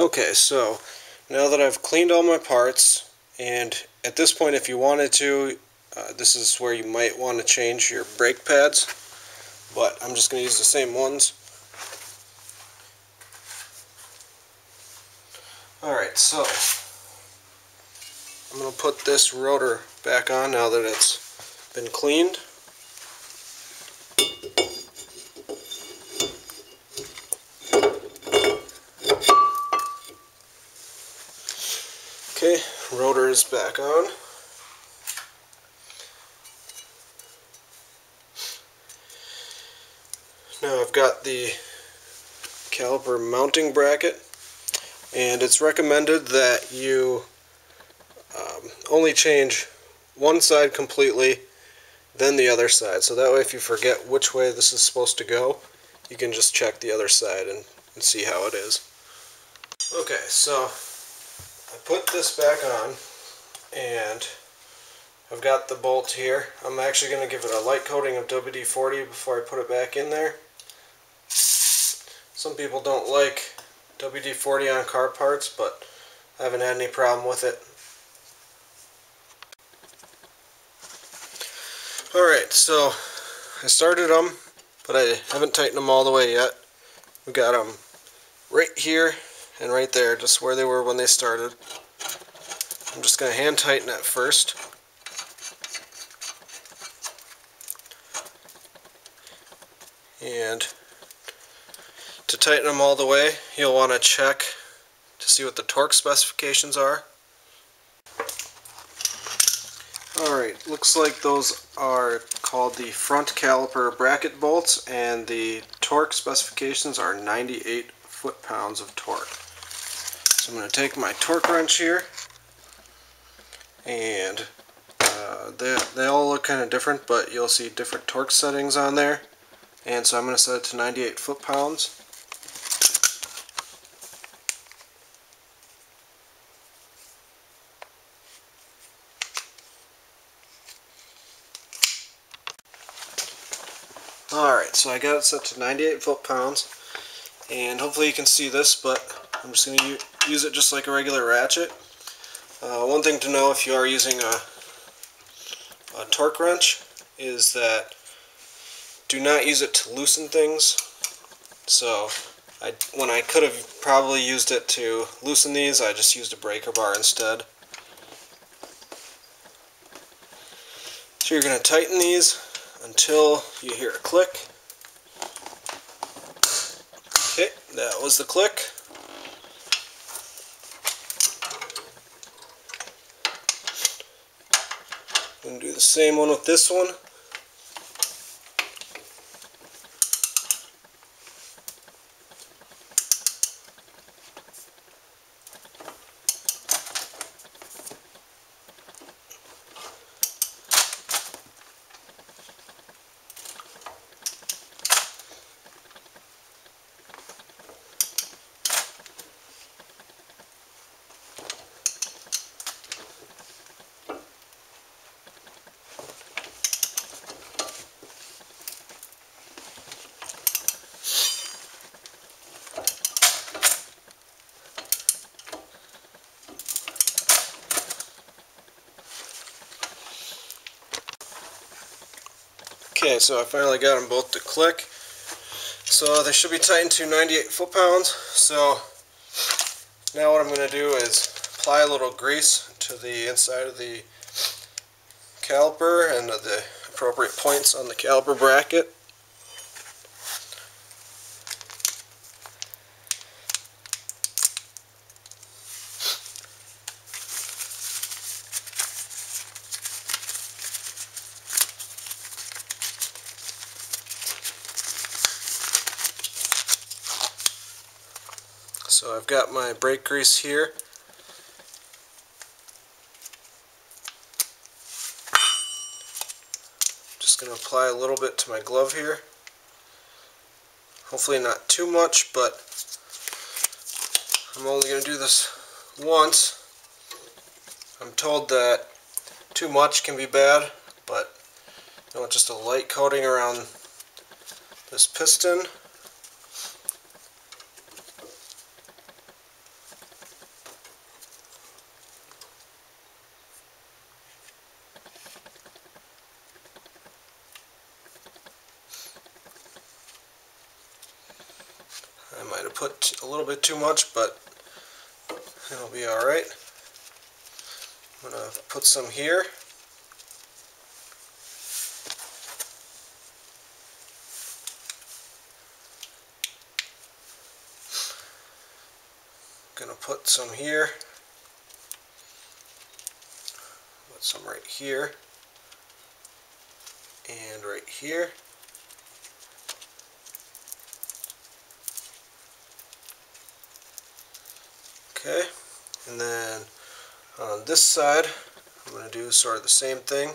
Okay, so now that I've cleaned all my parts, and at this point if you wanted to, this is where you might want to change your brake pads, but I'm just going to use the same ones. Alright, so I'm going to put this rotor back on now that it's been cleaned. Okay, rotor is back on. Now I've got the caliper mounting bracket, and it's recommended that you only change one side completely, then the other side, so that way if you forget which way this is supposed to go, you can just check the other side and see how it is. Okay, so I put this back on, and I've got the bolt here. I'm actually going to give it a light coating of WD-40 before I put it back in there. Some people don't like WD-40 on car parts, but I haven't had any problem with it. Alright, so I started them, but I haven't tightened them all the way yet. We got them right here and right there, just where they were when they started. I'm just going to hand tighten it first. And to tighten them all the way, you'll want to check to see what the torque specifications are. Alright, looks like those are called the front caliper bracket bolts, and the torque specifications are 98 foot-pounds of torque. So I'm going to take my torque wrench here, and they all look kind of different, but you'll see different torque settings on there. And so I'm going to set it to 98 foot-pounds. Alright, so I got it set to 98 foot-pounds, and hopefully you can see this, but I'm just going to use it just like a regular ratchet. One thing to know if you are using a torque wrench is that do not use it to loosen things. So when I could have probably used it to loosen these, I just used a breaker bar instead. So you're going to tighten these until you hear a click. Okay, that was the click. I'm going to do the same one with this one. Okay, so I finally got them both to click. So they should be tightened to 98 foot-pounds. So now what I'm going to do is apply a little grease to the inside of the caliper and the appropriate points on the caliper bracket. So I've got my brake grease here. Just going to apply a little bit to my glove here. Hopefully not too much, but I'm only going to do this once. I'm told that too much can be bad, but you want just a light coating around this piston. I might have put a little bit too much, but it'll be alright. I'm going to put some here. I'm going to put some here. Put some right here. And right here. Okay, and then on this side, I'm going to do sort of the same thing.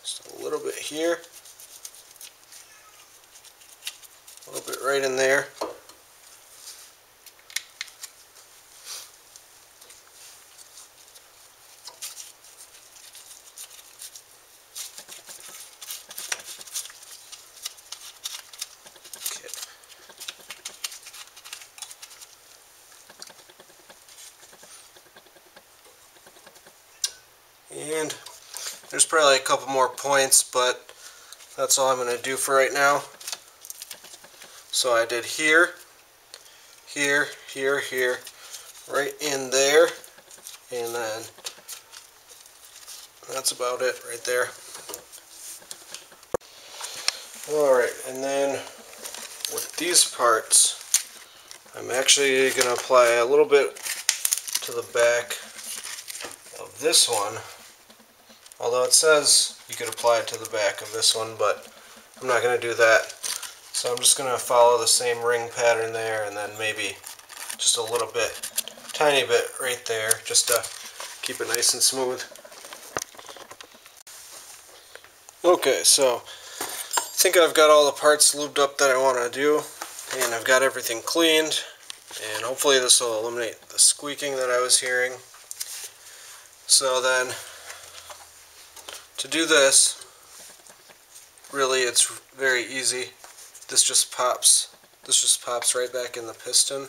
Just a little bit here, a little bit right in there. And there's probably a couple more points, but that's all I'm going to do for right now. So I did here, here, here, here, right in there, and then that's about it right there. Alright, and then with these parts, I'm actually going to apply a little bit to the back of this one. Although it says you could apply it to the back of this one, but I'm not going to do that. So I'm just going to follow the same ring pattern there, and then maybe just a little bit, tiny bit right there, just to keep it nice and smooth. Okay, so I think I've got all the parts lubed up that I want to do, and I've got everything cleaned, and hopefully this will eliminate the squeaking that I was hearing. So then, to do this, really it's very easy. This just pops right back in the piston.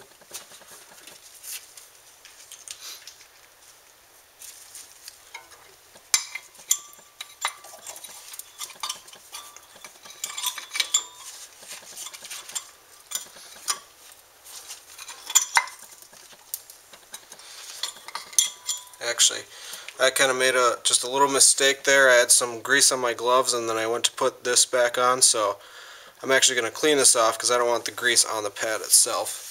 Actually, I kind of made just a little mistake there. I had some grease on my gloves and then I went to put this back on, so I'm actually going to clean this off because I don't want the grease on the pad itself.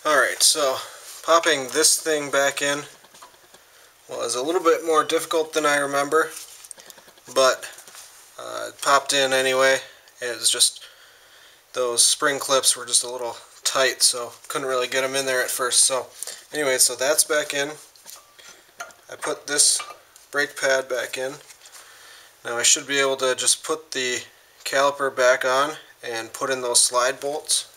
Alright, so popping this thing back in was a little bit more difficult than I remember, but it popped in anyway. It was just, those spring clips were just a little tight, so couldn't really get them in there at first. So anyway, so that's back in. I put this brake pad back in. Now I should be able to just put the caliper back on and put in those slide bolts.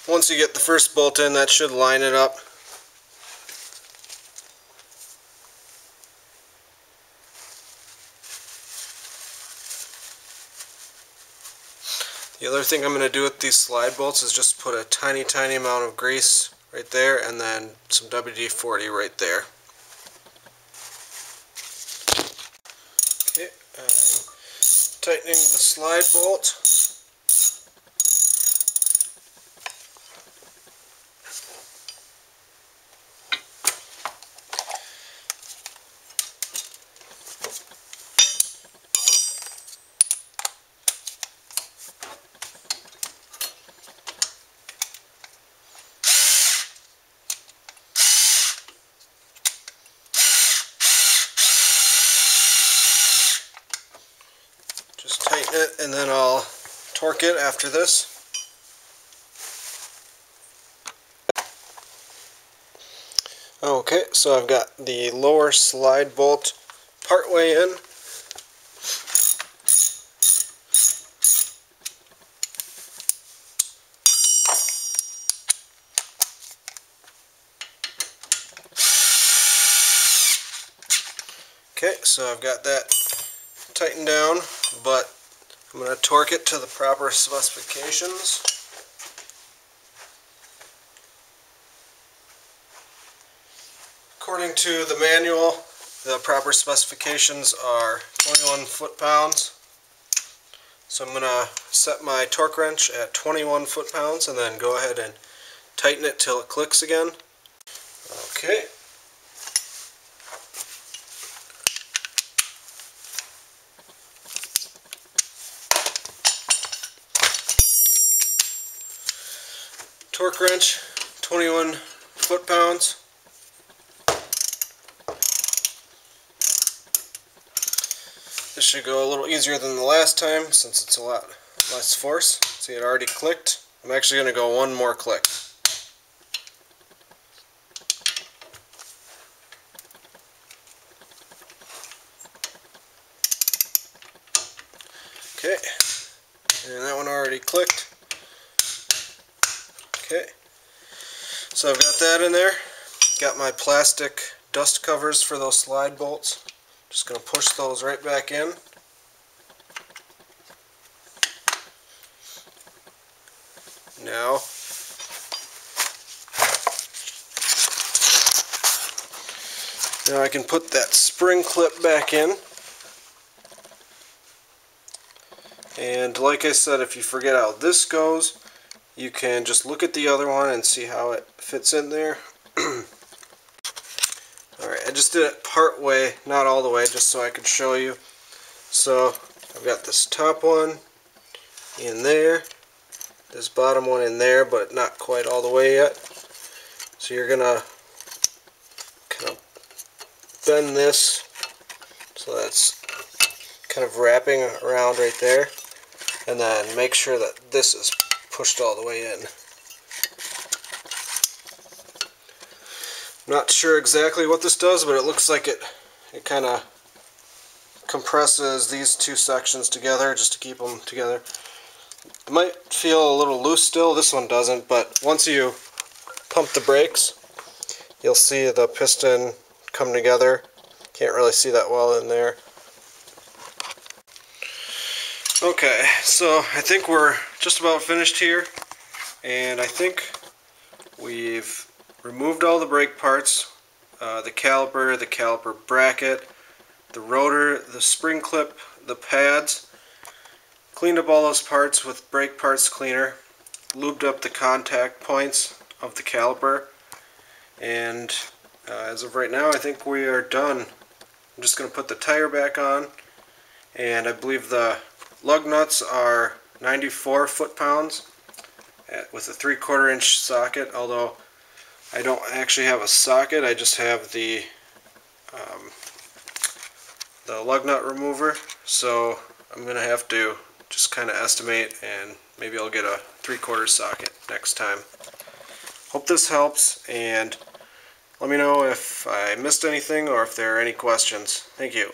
Once you get the first bolt in, that should line it up. The other thing I'm going to do with these slide bolts is just put a tiny amount of grease right there and then some WD-40 right there. Okay, tightening the slide bolt. Just tighten it and then I'll torque it after this. Okay, so I've got the lower slide bolt part way in. so I've got that tightened down, but I'm going to torque it to the proper specifications. According to the manual, the proper specifications are 21 foot-pounds. So I'm going to set my torque wrench at 21 foot-pounds and then go ahead and tighten it till it clicks again. Okay. Torque wrench, 21 foot-pounds. This should go a little easier than the last time since it's a lot less force. See, it already clicked. I'm actually going to go one more click. Okay, and that one already clicked. Okay, so I've got that in there. Got my plastic dust covers for those slide bolts. Just going to push those right back in. Now, I can put that spring clip back in. And like I said, if you forget how this goes, you can just look at the other one and see how it fits in there. Alright, I just did it part way, not all the way, just so I could show you. So, I've got this top one in there, this bottom one in there, but not quite all the way yet. So you're going to kind of bend this so that's kind of wrapping around right there, and then make sure that this is pushed all the way in. Not sure exactly what this does, but it looks like it kind of compresses these two sections together just to keep them together. It might feel a little loose still, this one doesn't, but once you pump the brakes, you'll see the piston come together. Can't really see that well in there. Okay, so I think we're just about finished here, and I think we've removed all the brake parts, the caliper bracket, the rotor, the spring clip, the pads, cleaned up all those parts with brake parts cleaner, lubed up the contact points of the caliper, and as of right now I think we are done. I'm just going to put the tire back on, and I believe the lug nuts are 94 foot-pounds with a 3/4 inch socket, although I don't actually have a socket, I just have the lug nut remover, so I'm going to have to just kind of estimate, and maybe I'll get a 3/4 socket next time. Hope this helps, and let me know if I missed anything or if there are any questions. Thank you.